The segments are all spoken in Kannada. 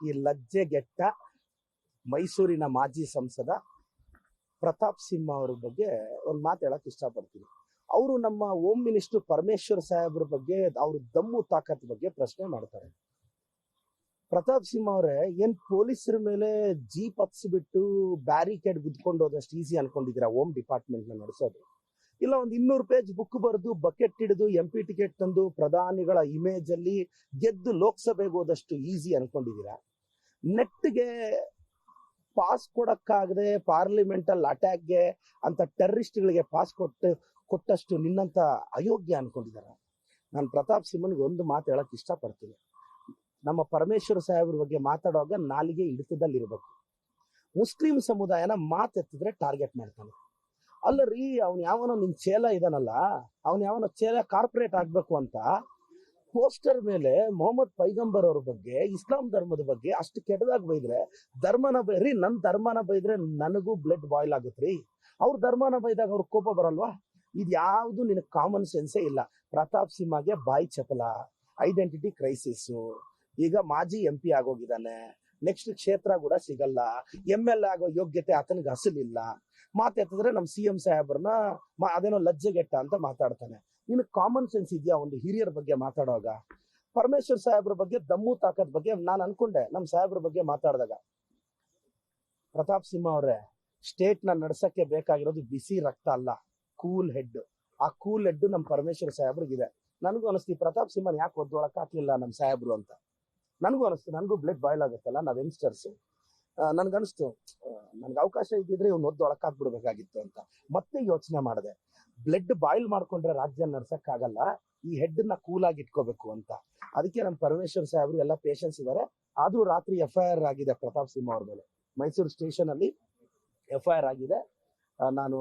ಈ ಲಜ್ಜೆಗೆಟ್ಟ ಮೈಸೂರಿನ ಮಾಜಿ ಸಂಸದ ಪ್ರತಾಪ್ ಸಿಂಹ ಅವ್ರ ಬಗ್ಗೆ ಒಂದು ಮಾತು ಹೇಳಕ್ ಇಷ್ಟಪಡ್ತೀನಿ. ಅವರು ನಮ್ಮ ಹೋಮ್ ಮಿನಿಸ್ಟರ್ ಪರಮೇಶ್ವರ್ ಸಾಹೇಬ್ರ ಬಗ್ಗೆ ಅವ್ರ ದಮ್ಮು ತಾಕತ್ ಬಗ್ಗೆ ಪ್ರಶ್ನೆ ಮಾಡ್ತಾರೆ. ಪ್ರತಾಪ್ ಸಿಂಹ ಅವರೇ ಏನ್ ಪೊಲೀಸರ ಮೇಲೆ ಜೀಪ್ ಹತ್ಸ್ಬಿಟ್ಟು ಬ್ಯಾರಿಕೇಡ್ ಗುದ್ಕೊಂಡು ಹೋದಷ್ಟು ಈಸಿ ಅನ್ಕೊಂಡಿದ್ದೀರಾ ಹೋಮ್ ಡಿಪಾರ್ಟ್ಮೆಂಟ್ ನ ನಡೆಸೋದು? ಇಲ್ಲ ಒಂದು 200 ಪೇಜ್ ಬುಕ್ ಬರೆದು ಬಕೆಟ್ ಹಿಡಿದು MP ಟಿಕೆಟ್ ತಂದು ಪ್ರಧಾನಿಗಳ ಇಮೇಜ್ ಅಲ್ಲಿ ಗೆದ್ದು ಲೋಕಸಭೆಗೆ ಹೋದಷ್ಟು ಈಸಿ ಅನ್ಕೊಂಡಿದ್ದೀರಾ? ನೆಟ್ಗೆ ಪಾಸ್ ಕೊಡಕ್ಕಾಗದೆ ಪಾರ್ಲಿಮೆಂಟ್ ಅಲ್ಲಿ ಅಟ್ಯಾಕ್ಗೆ ಅಂತ ಟೆರರಿಸ್ಟ್ಗಳಿಗೆ ಪಾಸ್ ಕೊಟ್ಟಷ್ಟು ನಿನ್ನಂತ ಅಯೋಗ್ಯ ಅನ್ಕೊಂಡಿದಾರ? ನಾನು ಪ್ರತಾಪ್ ಸಿಂಹನ್ಗೆ ಒಂದು ಮಾತು ಹೇಳಕ್ ಇಷ್ಟಪಡ್ತೀನಿ. ನಮ್ಮ ಪರಮೇಶ್ವರ ಸಾಹೇಬ್ರ ಬಗ್ಗೆ ಮಾತಾಡುವಾಗ ನಾಲಿಗೆ ಹಿಡಿತದಲ್ಲಿ ಇರಬೇಕು. ಮುಸ್ಲಿಂ ಸಮುದಾಯನ ಮಾತೆತ್ತಿದ್ರೆ ಟಾರ್ಗೆಟ್ ಮಾಡ್ತಾನೆ. ಅಲ್ಲ ರೀ, ಅವ್ನು ಯಾವನೋ ನಿನ್ ಚೇಲ ಇದಾನಲ್ಲ, ಅವ್ನು ಯಾವನೋ ಚೇಲ ಕಾರ್ಪೊರೇಟ್ ಆಗ್ಬೇಕು ಅಂತ ಪೋಸ್ಟರ್ ಮೇಲೆ ಮೊಹಮ್ಮದ್ ಪೈಗಂಬರ್ ಅವ್ರ ಬಗ್ಗೆ, ಇಸ್ಲಾಂ ಧರ್ಮದ ಬಗ್ಗೆ ಅಷ್ಟು ಕೆಟ್ಟದಾಗಿ ಬೈದ್ರೆ ಧರ್ಮನ ಬೈರಿ, ನನ್ ಧರ್ಮನ ಬೈದ್ರೆ ನನಗೂ ಬ್ಲಡ್ ಬಾಯ್ಲ್ ಆಗುತ್ತ್ರಿ. ಅವ್ರ ಧರ್ಮನ ಬೈದಾಗ ಅವ್ರ ಕೋಪ ಬರಲ್ವಾ? ಇದು ಯಾವ್ದು ನಿನಗೆ ಕಾಮನ್ ಸೆನ್ಸೇ ಇಲ್ಲ. ಪ್ರತಾಪ್ ಸಿಂಹಗೆ ಬಾಯಿ ಚಪಲ, ಐಡೆಂಟಿಟಿ ಕ್ರೈಸಿಸ್, ಈಗ ಮಾಜಿ MP ಆಗೋಗಿದ್ದಾನೆ, ನೆಕ್ಸ್ಟ್ ಕ್ಷೇತ್ರ ಕೂಡ ಸಿಗಲ್ಲ, MLA ಆಗೋ ಯೋಗ್ಯತೆ ಆತನಿಗೆ ಹಸಲಿಲ್ಲ. ಮಾತೆತ್ತಿದ್ರೆ ನಮ್ CM ಸಾಹೇಬ್ರನ್ನ ಅದೇನೋ ಲಜ್ಜೆಗೆಟ್ಟ ಅಂತ ಮಾತಾಡ್ತಾನೆ. ನಿನಗೆ ಕಾಮನ್ ಸೆನ್ಸ್ ಇದೆಯಾ ಒಂದು ಹಿರಿಯರ ಬಗ್ಗೆ ಮಾತಾಡುವಾಗ? ಪರಮೇಶ್ವರ್ ಸಾಹೇಬ್ರ ಬಗ್ಗೆ ದಮ್ಮು ತಾಕತ್ ಬಗ್ಗೆ ನಾನು ಅನ್ಕೊಂಡೆ ನಮ್ ಸಾಹೇಬ್ರ ಬಗ್ಗೆ ಮಾತಾಡಿದಾಗ, ಪ್ರತಾಪ್ ಸಿಂಹ ಅವರೇ, ಸ್ಟೇಟ್ ನ ನಡ್ಸಕ್ಕೆ ಬೇಕಾಗಿರೋದು ಬಿಸಿ ರಕ್ತ ಅಲ್ಲ, ಕೂಲ್ ಹೆಡ್. ಆ ಕೂಲ್ ಹೆಡ್ ನಮ್ ಪರಮೇಶ್ವರ್ ಸಾಹೇಬ್ರಿಗಿದೆ. ನನಗೂ ಅನಿಸ್ತಿ ಪ್ರತಾಪ್ ಸಿಂಹನ್ ಯಾಕೆ ಒದ್ದೊಳಕ್ ಹಾಕ್ಲಿಲ್ಲ ನಮ್ ಸಾಹೇಬ್ರು ಅಂತ. ನನಗೂ ಅನಿಸ್ತು, ನನಗೂ ಬ್ಲಡ್ ಬಾಯ್ಲ್ ಆಗುತ್ತಲ್ಲ, ನಾವ್ ಯಂಗ್ಸ್ಟರ್ಸ್. ನನ್ಗನ್ಸ್ತು ನನ್ಗೆ ಅವಕಾಶ ಇದ್ದಿದ್ರೆ ಇವ್ನು ಒದ್ದೊಳಕ್ ಹಾಕ್ಬಿಡ್ಬೇಕಾಗಿತ್ತು ಅಂತ. ಮತ್ತೆ ಯೋಚನೆ ಮಾಡಿದೆ, ಬ್ಲಡ್ ಬಾಯ್ಲ್ ಮಾಡ್ಕೊಂಡ್ರೆ ರಾಜ್ಯ ನಡ್ಸಕ್ ಆಗಲ್ಲ, ಈ ಹೆಡ್ ನ ಕೂಲ್ ಆಗಿ ಇಟ್ಕೋಬೇಕು ಅಂತ. ಅದಕ್ಕೆ ನಮ್ ಪರಮೇಶ್ವರ್ ಸಾಹೇಬ್ರು ಎಲ್ಲ ಪೇಷನ್ಸ್ ಇದಾರೆ. ಆದ್ರೂ ರಾತ್ರಿ FIR ಆಗಿದೆ ಪ್ರತಾಪ್ ಸಿಂಹ ಅವ್ರ ಮೇಲೆ. ಮೈಸೂರು ಸ್ಟೇಷನ್ ಅಲ್ಲಿ FIR ಆಗಿದೆ. ನಾನು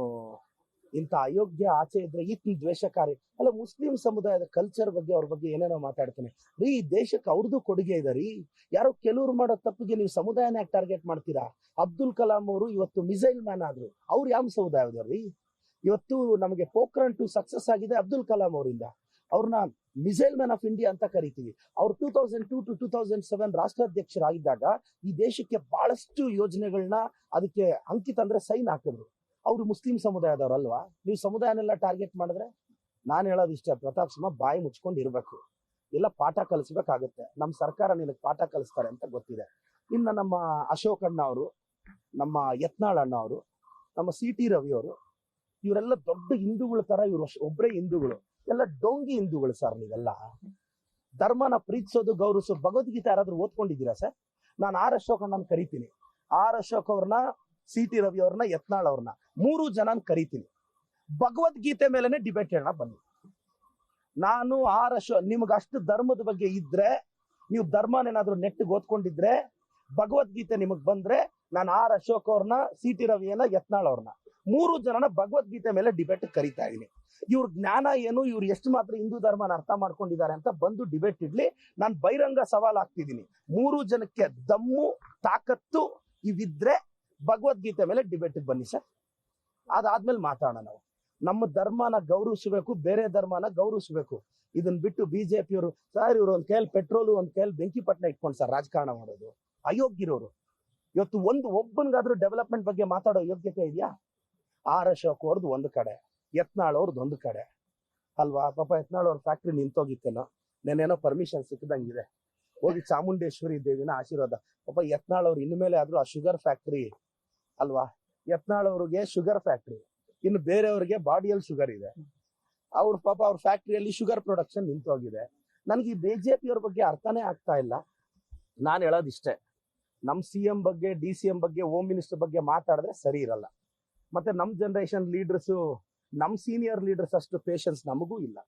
ಇಂಥ ಅಯೋಗ್ಯ ಆಚೆ ಇದ್ರೆ ಈತ ದ್ವೇಷಕಾರಿ ಅಲ್ಲ, ಮುಸ್ಲಿಂ ಸಮುದಾಯದ ಕಲ್ಚರ್ ಬಗ್ಗೆ ಅವ್ರ ಬಗ್ಗೆ ಏನೇನೋ ಮಾತಾಡ್ತಾನೆ ರೀ. ದೇಶಕ್ಕೆ ಅವ್ರದ್ದು ಕೊಡುಗೆ ಇದೆ ರೀ. ಯಾರೋ ಕೆಲವ್ರು ಮಾಡೋ ತಪ್ಪಿಗೆ ನೀವು ಸಮುದಾಯನ ಯಾಕೆ ಟಾರ್ಗೆಟ್ ಮಾಡ್ತೀರಾ? ಅಬ್ದುಲ್ ಕಲಾಂ ಅವರು ಇವತ್ತು ಮಿಸೈಲ್ ಮ್ಯಾನ್ ಆದ್ರು, ಅವ್ರು ಯಾವ ಸಮುದಾಯದವ್ರಿ? ಇವತ್ತು ನಮಗೆ ಪೋಖ್ರಾನ್ 2 ಸಕ್ಸಸ್ ಆಗಿದೆ ಅಬ್ದುಲ್ ಕಲಾಂ ಅವರಿಂದ. ಅವ್ರನ್ನ ಮಿಸೈಲ್ ಮ್ಯಾನ್ ಆಫ್ ಇಂಡಿಯಾ ಅಂತ ಕರಿತೀವಿ. ಅವ್ರು 2002 to 2007 ರಾಷ್ಟ್ರಾಧ್ಯಕ್ಷರಾಗಿದ್ದಾಗ ಈ ದೇಶಕ್ಕೆ ಬಹಳಷ್ಟು ಯೋಜನೆಗಳನ್ನ ಅದಕ್ಕೆ ಅಂಕಿತ ಅಂದ್ರೆ ಸೈನ್ ಹಾಕಿದ್ರು. ಅವ್ರು ಮುಸ್ಲಿಂ ಸಮುದಾಯದವ್ರಲ್ವಾ? ನೀವು ಸಮುದಾಯನೆಲ್ಲ ಟಾರ್ಗೆಟ್ ಮಾಡಿದ್ರೆ ನಾನು ಹೇಳೋದು ಇಷ್ಟ, ಪ್ರತಾಪ್ ಸಿಂಹ ಬಾಯಿ ಮುಚ್ಕೊಂಡು ಇರ್ಬೇಕು, ಇಲ್ಲ ಪಾಠ ಕಲಿಸ್ಬೇಕಾಗುತ್ತೆ. ನಮ್ಮ ಸರ್ಕಾರ ನಿನಗೆ ಪಾಠ ಕಲಿಸ್ತಾರೆ ಅಂತ ಗೊತ್ತಿದೆ. ಇನ್ನು ನಮ್ಮ ಅಶೋಕ್ ಅಣ್ಣ ಅವರು, ನಮ್ಮ ಯತ್ನಾಳ್ ಅಣ್ಣ ಅವರು, ನಮ್ಮ CT ರವಿ ಅವರು, ಇವರೆಲ್ಲ ದೊಡ್ಡ ಹಿಂದೂಗಳ ತರ ಇವರು ಒಬ್ಬರೇ ಹಿಂದೂಗಳು, ಎಲ್ಲ ಡೋಂಗಿ ಹಿಂದೂಗಳು ಸರ್. ನೀವೆಲ್ಲ ಧರ್ಮನ ಪ್ರೀತಿಸೋದು ಗೌರವಿಸೋದು ಭಗವದ್ಗೀತೆ ಯಾರಾದ್ರೂ ಓದ್ಕೊಂಡಿದ್ದೀರಾ ಸರ್? ನಾನು ಅಶೋಕ್ ಅಣ್ಣನ ಕರಿತೀನಿ, ಅಶೋಕ್ ಅವ್ರನ್ನ, CT ರವಿ ಅವ್ರನ್ನ, ಯತ್ನಾಳ್ ಅವ್ರನ್ನ, 3 ಜನನ್ ಕರಿತೀನಿ. ಭಗವದ್ಗೀತೆ ಮೇಲೆನೆ ಡಿಬೇಟ್ ಹೇಳೋಣ ಬನ್ನಿ. ನಾನು ನಿಮ್ಗೆ ಅಷ್ಟು ಧರ್ಮದ ಬಗ್ಗೆ ಇದ್ರೆ, ನೀವು ಧರ್ಮನೇನಾದ್ರೂ ನೆಟ್ಟಿಗೆ ಓದ್ಕೊಂಡಿದ್ರೆ, ಭಗವದ್ಗೀತೆ ನಿಮಗ್ ಬಂದ್ರೆ, ನಾನು ಅಶೋಕ್ ಅವ್ರನ್ನ, CT ರವಿಯನ್ನ, ಯತ್ನಾಳ್ ಅವ್ರನ್ನ 3 ಜನನ ಭಗವದ್ಗೀತೆ ಮೇಲೆ ಡಿಬೇಟ್ ಕರಿತಾ ಇದೀನಿ. ಇವ್ರ ಜ್ಞಾನ ಏನು, ಇವ್ರು ಎಷ್ಟು ಮಾತ್ರ ಹಿಂದೂ ಧರ್ಮನ ಅರ್ಥ ಮಾಡ್ಕೊಂಡಿದ್ದಾರೆ ಅಂತ ಬಂದು ಡಿಬೇಟ್ ಇಡ್ಲಿ. ನಾನು ಬಹಿರಂಗ ಸವಾಲ್ ಹಾಕ್ತಿದ್ದೀನಿ, 3 ಜನಕ್ಕೆ ದಮ್ಮು ತಾಕತ್ತು ಇವಿದ್ರೆ ಭಗವದ್ಗೀತೆ ಮೇಲೆ ಡಿಬೇಟ್ ಬನ್ನಿ ಸರ್. ಅದಾದ್ಮೇಲೆ ಮಾತಾಡೋಣ. ನಾವು ನಮ್ಮ ಧರ್ಮನ ಗೌರವಿಸಬೇಕು, ಬೇರೆ ಧರ್ಮನ ಗೌರವಿಸಬೇಕು. ಇದನ್ನ ಬಿಟ್ಟು ಬಿಜೆಪಿಯವರು ಸರ್ ಇವ್ರು ಒಂದ್ ಕೈಯಲ್ಲಿ ಪೆಟ್ರೋಲು ಒಂದ್ ಕೈಯಲ್ಲಿ ಬೆಂಕಿ ಪಟ್ಟಣ ಇಟ್ಕೊಂಡು ಸರ್ ರಾಜಕಾರಣ ಮಾಡೋದು ಅಯೋಗ್ಯರೋರು. ಇವತ್ತು ಒಬ್ಬನಿಗಾದ್ರೂ ಡೆವಲಪ್ಮೆಂಟ್ ಬಗ್ಗೆ ಮಾತಾಡೋ ಯೋಗ್ಯತೆ ಇದೆಯಾ? ಅಶೋಕ್ ಅವ್ರದ್ದು ಒಂದು ಕಡೆ, ಯತ್ನಾಳ್ ಅವ್ರದ್ದು ಒಂದು ಕಡೆ ಅಲ್ವಾ? ಪಾಪ ಯತ್ನಾಳ್ ಅವ್ರ ಫ್ಯಾಕ್ಟ್ರಿ ನಿಂತೋಗಿತ್ತೇನೋ, ನೆನೇನೋ ಪರ್ಮಿಷನ್ ಸಿಕ್ಕದಂಗಿದೆ, ಹೋಗಿ ಚಾಮುಂಡೇಶ್ವರಿ ದೇವಿನ ಆಶೀರ್ವಾದ. ಪಾಪ ಯತ್ನಾಳ್ ಅವ್ರು ಇನ್ಮೇಲೆ ಆದ್ರೂ ಆ ಶುಗರ್ ಫ್ಯಾಕ್ಟ್ರಿ ಅಲ್ವಾ, ಯತ್ನಾಳ್ ಅವ್ರಿಗೆ ಶುಗರ್ ಫ್ಯಾಕ್ಟ್ರಿ, ಇನ್ನು ಬೇರೆಯವ್ರಿಗೆ ಬಾಡಿಯಲ್ಲಿ ಶುಗರ್ ಇದೆ. ಅವ್ರ ಪಾಪ ಅವ್ರ ಫ್ಯಾಕ್ಟ್ರಿಯಲ್ಲಿ ಶುಗರ್ ಪ್ರೊಡಕ್ಷನ್ ನಿಂತೋಗಿದೆ. ನನಗೆ ಈ BJP ಅವ್ರ ಬಗ್ಗೆ ಅರ್ಥನೇ ಆಗ್ತಾ ಇಲ್ಲ. ನಾನು ಹೇಳೋದಿಷ್ಟೇ, ನಮ್ CM ಬಗ್ಗೆ, DCM ಬಗ್ಗೆ, ಹೋಮ್ ಮಿನಿಸ್ಟರ್ ಬಗ್ಗೆ ಮಾತಾಡಿದ್ರೆ ಸರಿ ಇರಲ್ಲ. ಮತ್ತೆ ನಮ್ ಜನರೇಷನ್ ಲೀಡರ್ಸು, ನಮ್ ಸೀನಿಯರ್ ಲೀಡರ್ಸ್ ಅಷ್ಟು ಪೇಷನ್ಸ್ ನಮಗೂ ಇಲ್ಲ.